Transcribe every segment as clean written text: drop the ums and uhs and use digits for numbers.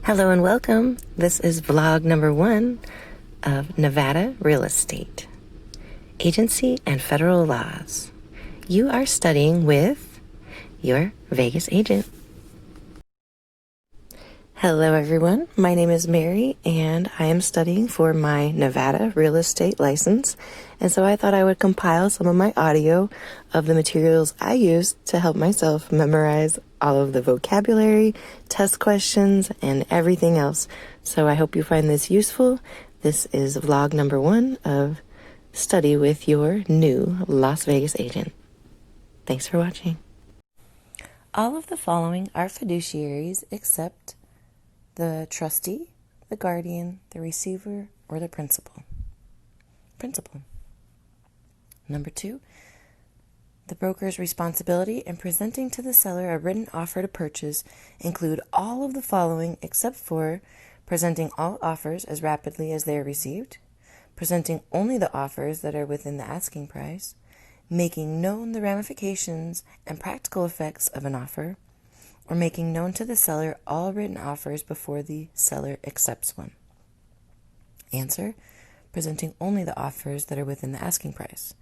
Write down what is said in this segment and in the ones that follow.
Hello and welcome. This is vlog number 1 of Nevada Real Estate, Agency and Federal Laws. You are studying with your Vegas agent. Hello everyone, my name is Mary and I am studying for my Nevada Real Estate license, and so I thought I would compile some of my audio of the materials I used to help myself memorize all of the vocabulary, test questions, and everything else. So I hope you find this useful. This is vlog number 1 of Study with your new Las Vegas agent. Thanks for watching. All of the following are fiduciaries except the trustee, the guardian, the receiver, or the principal. Number 2, the broker's responsibility in presenting to the seller a written offer to purchase include all of the following except for presenting all offers as rapidly as they are received, presenting only the offers that are within the asking price, making known the ramifications and practical effects of an offer, or making known to the seller all written offers before the seller accepts one. Answer: presenting only the offers that are within the asking price.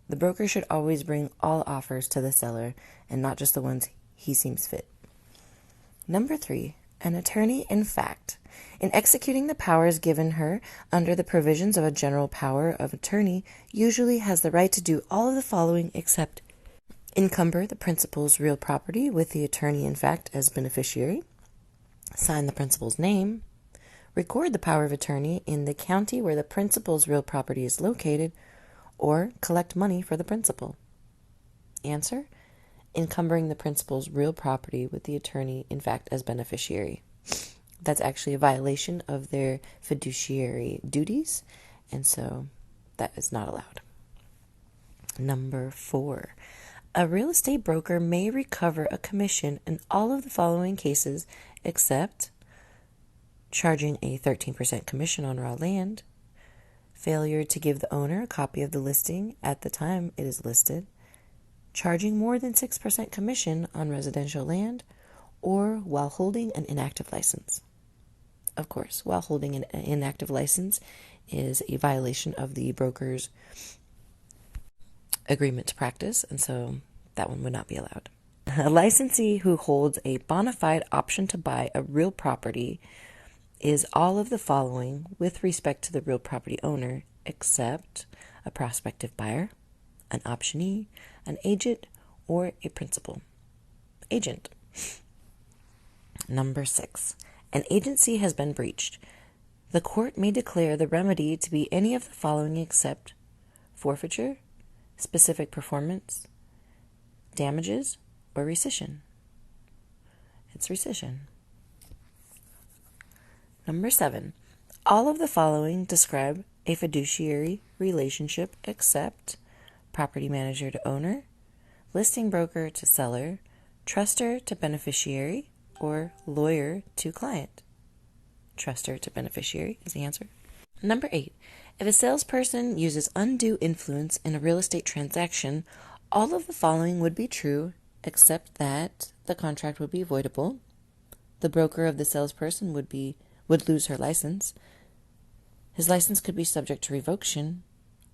The broker should always bring all offers to the seller and not just the ones he seems fit. Number 3, an attorney in fact, in executing the powers given her under the provisions of a general power of attorney, usually has the right to do all of the following except encumber the principal's real property with the attorney in fact as beneficiary, sign the principal's name, record the power of attorney in the county where the principal's real property is located, or collect money for the principal. Answer: encumbering the principal's real property with the attorney in fact as beneficiary. That's actually a violation of their fiduciary duties, and so that is not allowed. Number 4, a real estate broker may recover a commission in all of the following cases except charging a 13% commission on raw land, failure to give the owner a copy of the listing at the time it is listed, charging more than 6% commission on residential land, or while holding an inactive license. Of course, while holding an inactive license is a violation of the broker's agreement to practice, and so that one would not be allowed. A licensee who holds a bona fide option to buy a real property is all of the following with respect to the real property owner, except a prospective buyer, an optionee, an agent, or a principal agent. Number 6, an agency has been breached. The court may declare the remedy to be any of the following except forfeiture, specific performance, damages, or rescission. It's rescission. Number 7, all of the following describe a fiduciary relationship except property manager to owner, listing broker to seller, truster to beneficiary, or lawyer to client. Truster to beneficiary is the answer. Number 8, if a salesperson uses undue influence in a real estate transaction, all of the following would be true except that the contract would be voidable, the broker of the salesperson would lose her license, his license could be subject to revocation,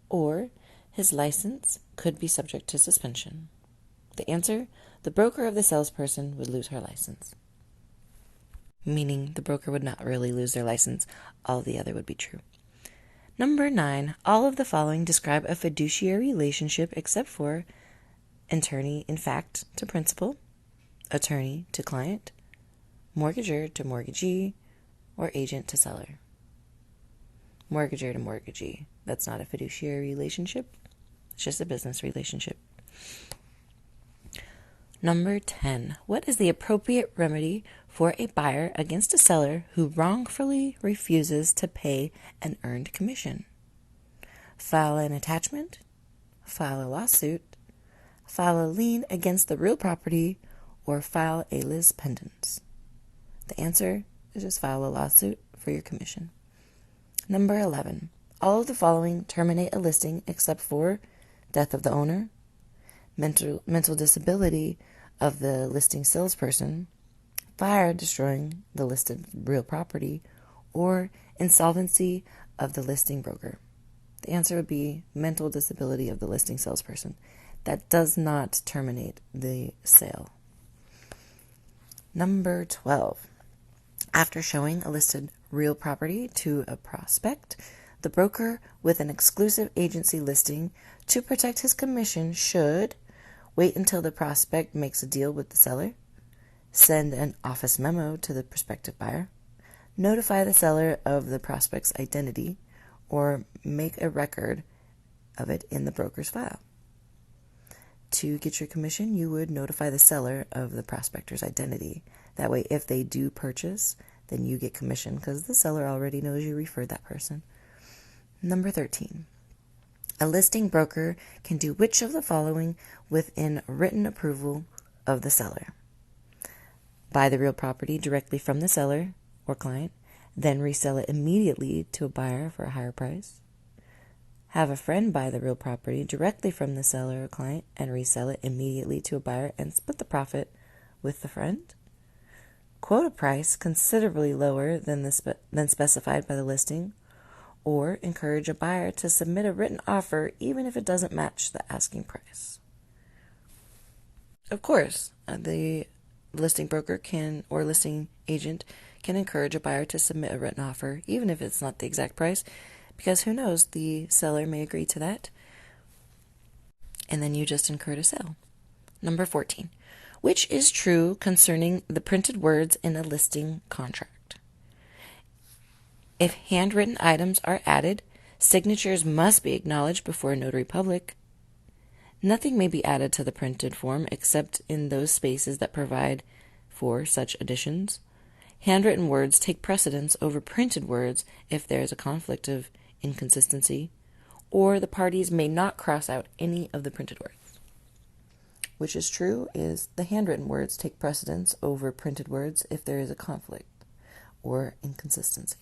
or his license could be subject to suspension. The answer: the broker of the salesperson would lose her license. Meaning the broker would not really lose their license, all the other would be true. Number 9, all of the following describe a fiduciary relationship except for attorney in fact to principal, attorney to client, mortgager to mortgagee, or agent to seller. Mortgager to mortgagee. That's not a fiduciary relationship. It's just a business relationship. Number 10. What is the appropriate remedy for a buyer against a seller who wrongfully refuses to pay an earned commission? File an attachment, file a lawsuit, file a lien against the real property, or file a lis pendens. The answer is just file a lawsuit for your commission. Number 11. All of the following terminate a listing except for death of the owner, mental disability of the listing salesperson, fire destroying the listed real property, or insolvency of the listing broker. The answer would be mental disability of the listing salesperson. That does not terminate the sale. Number 12. After showing a listed real property to a prospect, the broker with an exclusive agency listing to protect his commission should wait until the prospect makes a deal with the seller, send an office memo to the prospective buyer, notify the seller of the prospect's identity, or make a record of it in the broker's file. To get your commission, you would notify the seller of the prospector's identity. That way, if they do purchase, then you get commission because the seller already knows you referred that person. Number 13. A listing broker can do which of the following within written approval of the seller? Buy the real property directly from the seller or client, then resell it immediately to a buyer for a higher price. Have a friend buy the real property directly from the seller or client and resell it immediately to a buyer and split the profit with the friend. Quote a price considerably lower than specified by the listing, or encourage a buyer to submit a written offer even if it doesn't match the asking price. Of course, the listing broker or listing agent can encourage a buyer to submit a written offer even if it's not the exact price, because who knows, the seller may agree to that, and then you just incurred a sale. Number 14. Which is true concerning the printed words in a listing contract? If handwritten items are added, signatures must be acknowledged before a notary public. Nothing may be added to the printed form except in those spaces that provide for such additions. Handwritten words take precedence over printed words if there is a conflict of inconsistency, or the parties may not cross out any of the printed words. Which is true is the handwritten words take precedence over printed words if there is a conflict or inconsistency.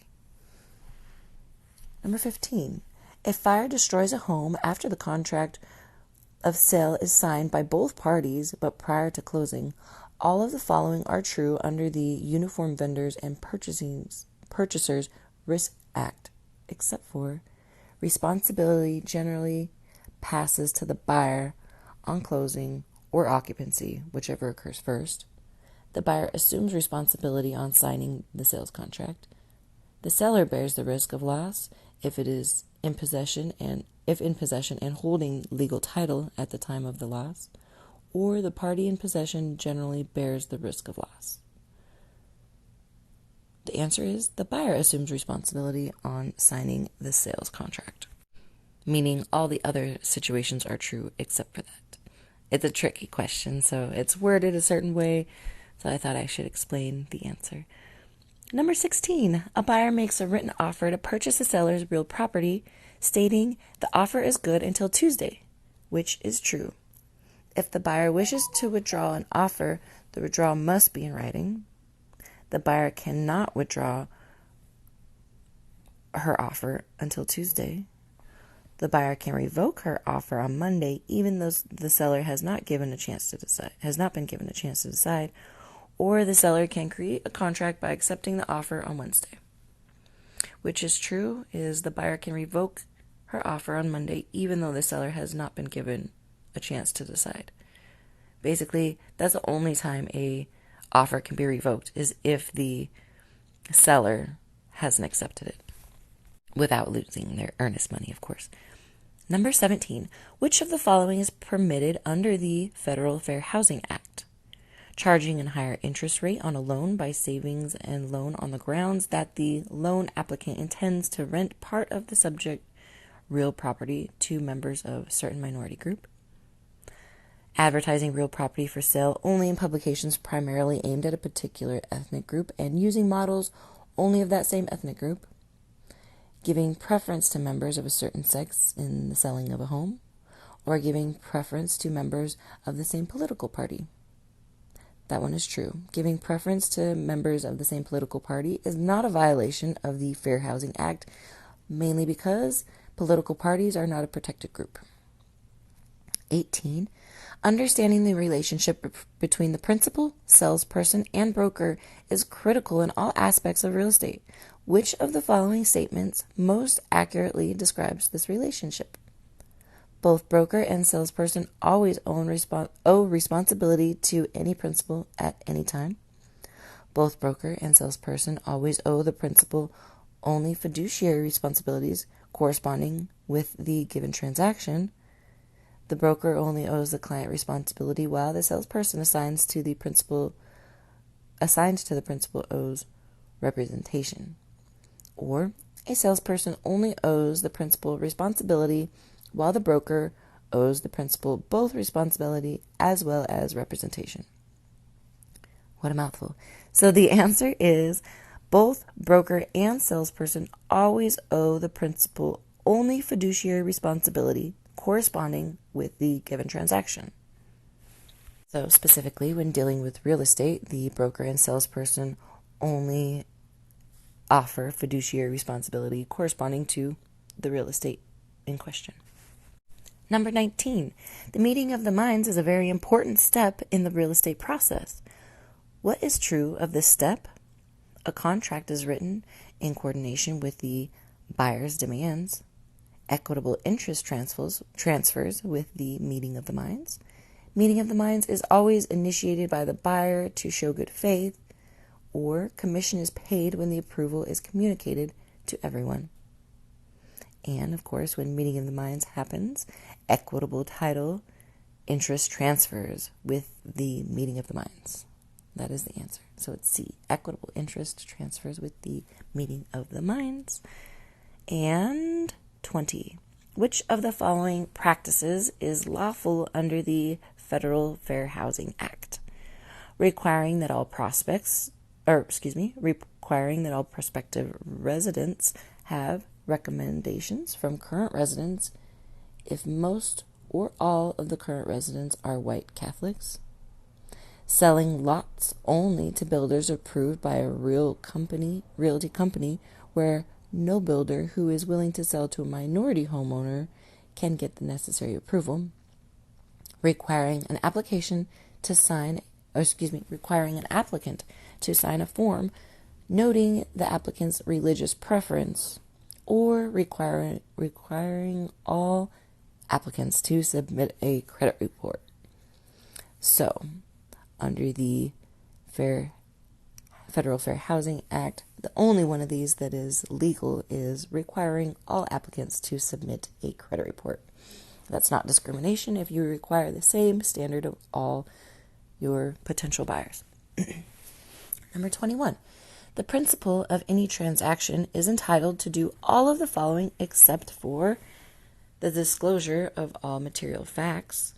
Number 15. If fire destroys a home after the contract of sale is signed by both parties but prior to closing, all of the following are true under the Uniform Vendors and Purchasers Risk Act, except for responsibility generally passes to the buyer on closing or occupancy, whichever occurs first. The buyer assumes responsibility on signing the sales contract. The seller bears the risk of loss if it is in possession and holding legal title at the time of the loss, or the party in possession generally bears the risk of loss. The answer is the buyer assumes responsibility on signing the sales contract, meaning all the other situations are true except for that. It's a tricky question, so it's worded a certain way, so I thought I should explain the answer. Number 16, a buyer makes a written offer to purchase a seller's real property, stating the offer is good until Tuesday, which is true. If the buyer wishes to withdraw an offer, the withdrawal must be in writing. The buyer cannot withdraw her offer until Tuesday. The buyer can revoke her offer on Monday, even though the seller has not been given a chance to decide, or the seller can create a contract by accepting the offer on Wednesday. Which is true is the buyer can revoke her offer on Monday, even though the seller has not been given a chance to decide. Basically, that's the only time a offer can be revoked, is if the seller hasn't accepted it, without losing their earnest money, of course. Number 17, which of the following is permitted under the Federal Fair Housing Act? Charging a higher interest rate on a loan by savings and loan on the grounds that the loan applicant intends to rent part of the subject real property to members of a certain minority group. Advertising real property for sale only in publications primarily aimed at a particular ethnic group and using models only of that same ethnic group. Giving preference to members of a certain sex in the selling of a home, or giving preference to members of the same political party. That one is true. Giving preference to members of the same political party is not a violation of the Fair Housing Act, mainly because political parties are not a protected group. 18. Understanding the relationship between the principal, salesperson, and broker is critical in all aspects of real estate. Which of the following statements most accurately describes this relationship? Both broker and salesperson always owe responsibility to any principal at any time. Both broker and salesperson always owe the principal only fiduciary responsibilities corresponding with the given transaction. The broker only owes the client responsibility while the salesperson assigned to the principal owes representation. Or a salesperson only owes the principal responsibility while the broker owes the principal both responsibility as well as representation. What a mouthful. So the answer is both broker and salesperson always owe the principal only fiduciary responsibility corresponding with the given transaction. So specifically, when dealing with real estate, the broker and salesperson only offer fiduciary responsibility corresponding to the real estate in question. Number 19, the meeting of the minds is a very important step in the real estate process. What is true of this step? A contract is written in coordination with the buyer's demands. Equitable interest transfers with the meeting of the minds. Meeting of the minds is always initiated by the buyer to show good faith, or commission is paid when the approval is communicated to everyone. And, of course, when meeting of the minds happens, equitable title interest transfers with the meeting of the minds. That is the answer. So it's C. Equitable interest transfers with the meeting of the minds. And 20. Which of the following practices is lawful under the Federal Fair Housing Act? Requiring that all prospective residents have recommendations from current residents if most or all of the current residents are white Catholics. Selling lots only to builders approved by a realty company where no builder who is willing to sell to a minority homeowner can get the necessary approval. Requiring an applicant to sign a form noting the applicant's religious preference, or requiring all applicants to submit a credit report. So, under the Federal Fair Housing Act, the only one of these that is legal is requiring all applicants to submit a credit report. That's not discrimination if you require the same standard of all your potential buyers. Number 21. The principal of any transaction is entitled to do all of the following except for the disclosure of all material facts,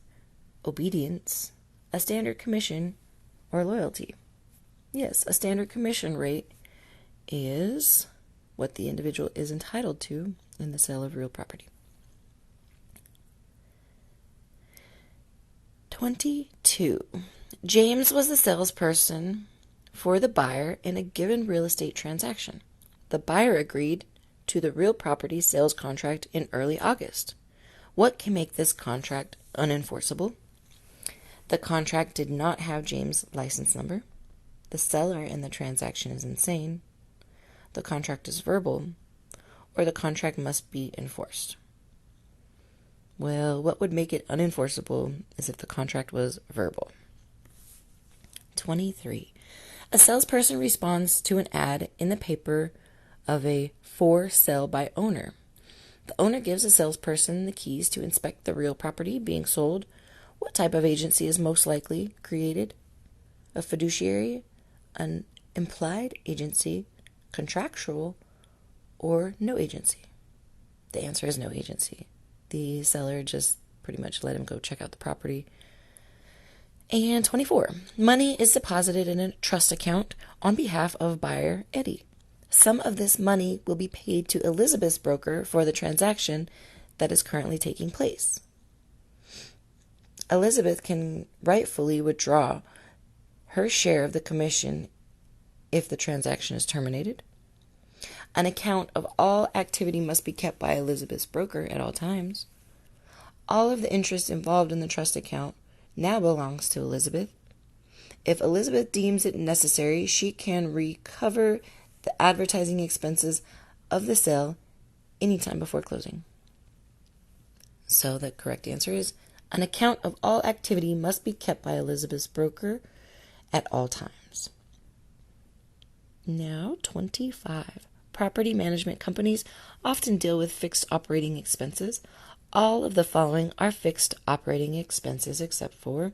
obedience, a standard commission, or loyalty. Yes, a standard commission rate is what the individual is entitled to in the sale of real property. 22. James was the salesperson for the buyer in a given real estate transaction. The buyer agreed to the real property sales contract in early August. What can make this contract unenforceable? The contract did not have James' license number. The seller in the transaction is insane. The contract is verbal, or the contract must be enforced. Well, what would make it unenforceable is if the contract was verbal. 23. A salesperson responds to an ad in the paper of a for sale by owner. The owner gives the salesperson the keys to inspect the real property being sold. What type of agency is most likely created? A fiduciary, an implied agency, contractual, or no agency? The answer is no agency. The seller just pretty much let him go check out the property. And 24. Money is deposited in a trust account on behalf of buyer Eddie. Some of this money will be paid to Elizabeth's broker for the transaction that is currently taking place. Elizabeth can rightfully withdraw her share of the commission if the transaction is terminated. An account of all activity must be kept by Elizabeth's broker at all times. All of the interest involved in the trust account now belongs to Elizabeth. If Elizabeth deems it necessary, she can recover the advertising expenses of the sale anytime before closing. So the correct answer is an account of all activity must be kept by Elizabeth's broker at all times. Now, 25. Property management companies often deal with fixed operating expenses. All of the following are fixed operating expenses except for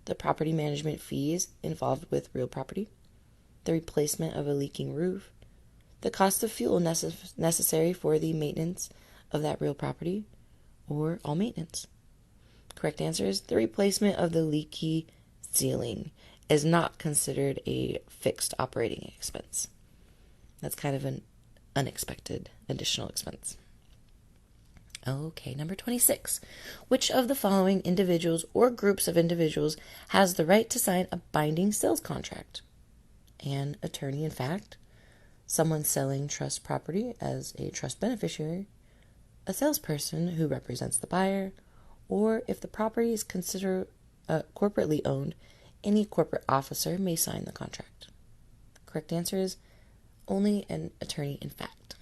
the property management fees involved with real property, the replacement of a leaking roof, the cost of fuel necessary for the maintenance of that real property, or all maintenance. Correct answer is the replacement of the leaky ceiling is not considered a fixed operating expense. That's kind of an unexpected additional expense. Okay, number 26. Which of the following individuals or groups of individuals has the right to sign a binding sales contract? An attorney in fact, someone selling trust property as a trust beneficiary, a salesperson who represents the buyer, or if the property is considered corporately owned, any corporate officer may sign the contract. Correct answer is only an attorney in fact.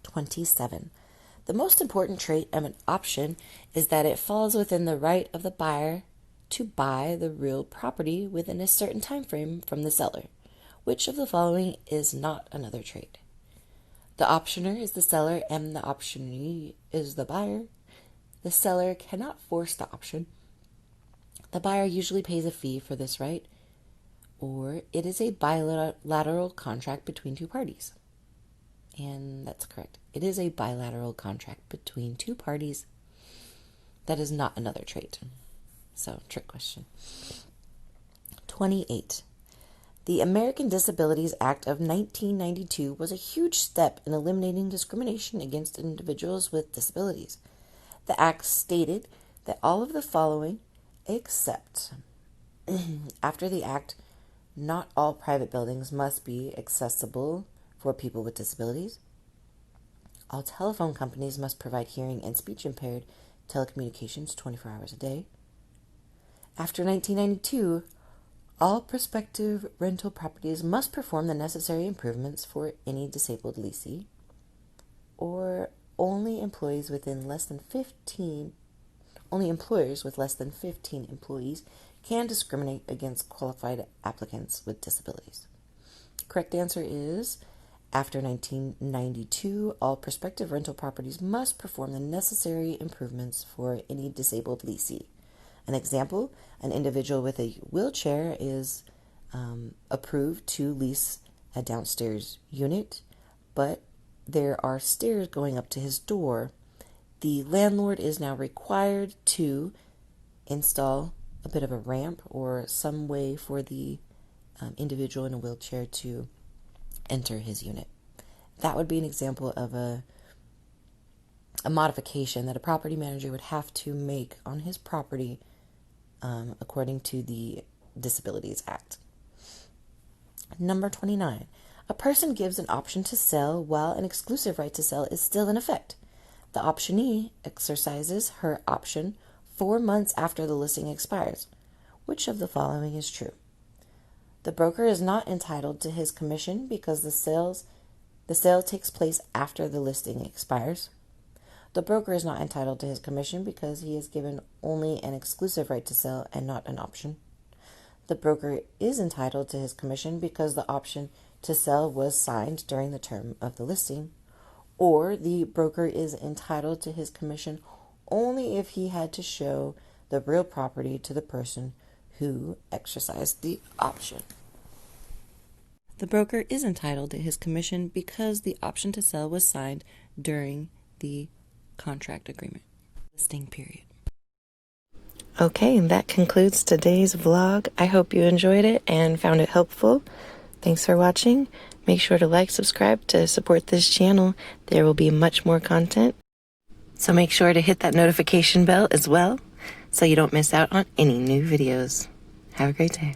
(27) The most important trait of an option is that it falls within the right of the buyer to buy the real property within a certain time frame from the seller. Which of the following is not another trait? The optioner is the seller and the optionee is the buyer. The seller cannot force the option. The buyer usually pays a fee for this right, or it is a bilateral contract between two parties. And that's correct. It is a bilateral contract between two parties. That is not another trait. So, trick question. 28. The American Disabilities Act of 1992 was a huge step in eliminating discrimination against individuals with disabilities. The act stated that all of the following, except after the act, not all private buildings must be accessible for people with disabilities. All telephone companies must provide hearing and speech impaired telecommunications 24 hours a day. After 1992, all prospective rental properties must perform the necessary improvements for any disabled lessee, or only employers with less than 15 employees can discriminate against qualified applicants with disabilities. Correct answer is after 1992, all prospective rental properties must perform the necessary improvements for any disabled lessee. An example, an individual with a wheelchair is approved to lease a downstairs unit, but there are stairs going up to his door. The landlord is now required to install a bit of a ramp or some way for the individual in a wheelchair to enter his unit. That would be an example of a modification that a property manager would have to make on his property according to the Disabilities Act. Number 29. A person gives an option to sell while an exclusive right to sell is still in effect. The optionee exercises her option 4 months after the listing expires. Which of the following is true? The broker is not entitled to his commission because the sale takes place after the listing expires. The broker is not entitled to his commission because he is given only an exclusive right to sell and not an option. The broker is entitled to his commission because the option to sell was signed during the term of the listing. Or the broker is entitled to his commission only if he had to show the real property to the person who exercised the option. The broker is entitled to his commission because the option to sell was signed during the contract agreement listing period. Okay, that concludes today's vlog. I hope you enjoyed it and found it helpful. Thanks for watching. Make sure to like, subscribe to support this channel. There will be much more content. So make sure to hit that notification bell as well so you don't miss out on any new videos. Have a great day.